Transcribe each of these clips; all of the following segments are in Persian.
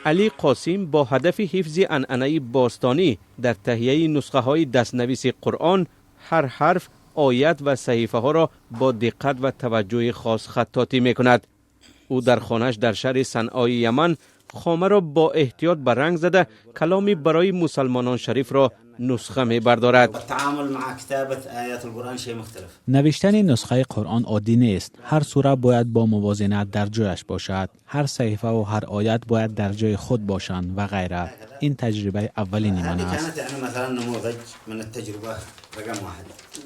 علی قاسم با هدف حفظ عنعنه باستانی در تهیه نسخه های دستنویس قرآن هر حرف، آیت و صحیفه ها را با دقت و توجه خاص خطاطی می کند. او در خانه‌اش در شهر صنعای یمن خامه را با احتیاط به رنگ زده کلامی برای مسلمانان شریف را نسخه می بردارد. نوشتن نسخه قرآن عادی نیست. هر سوره باید با موازنت در جایش باشد. هر صحیفه و هر آیت باید در جای خود باشند و غیره. این تجربه اولین من است.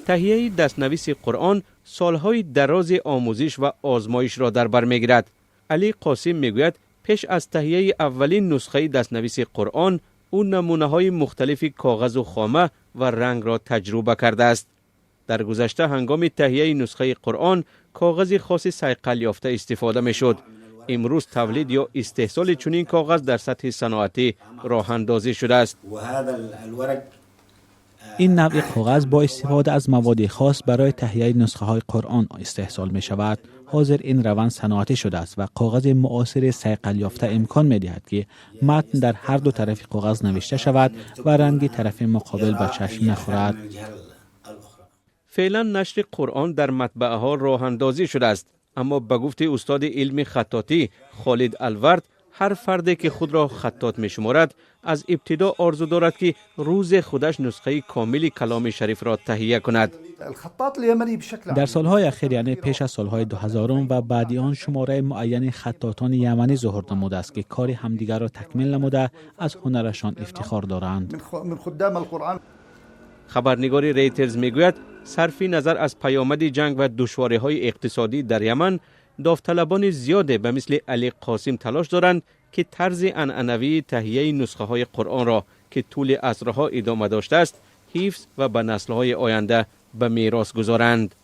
تهیه دستنویس قرآن سالهای دراز آموزش و آزمایش را در بر میگیرد. علی قاسم میگوید پیش از تهیه اولین نسخه دستنویس قرآن او نمونه‌های مختلف کاغذ و خامه و رنگ را تجربه کرده است. در گذشته هنگام تهیه نسخه قرآن کاغذ خاص صیقل یافته استفاده می‌شد. امروز تولید یا استحصال چنین کاغذ در سطح صنعتی راه اندازی شده است. این نوع کاغذ با استفاده از مواد خاص برای تهیه نسخه های قرآن استحصال می شود. حاضر این روند صنعتی شده است و کاغذ معاصر صیقل یافته امکان می دهد که متن در هر دو طرف کاغذ نوشته شود و رنگ طرف مقابل به چشم نخورد. فعلا نشر قرآن در مطبعه ها راه اندازی شده است، اما به گفته استاد علم خطاطی خالد الورد، هر فردی که خود را خطاط می شمارد از ابتدا آرزو دارد که روز خودش نسخه کامل کلام شریف را تهیه کند. در سالهای اخیر یعنی پیش از سالهای 2000 و بعد آن شماره معین خطاطان یمنی ظهور نموده است که کار همدیگر را تکمیل نموده از هنرشان افتخار دارند. خبرنگار ریترز میگوید صرف نظر از پیامد جنگ و دشواری‌های اقتصادی در یمن، داوطلبان زیاده به مثل علی قاسم تلاش دارند که طرز عنعنوی تهیه نسخه های قرآن را که طول عصرها ادامه داشته است حفظ و به نسل‌های آینده به میراث گذارند.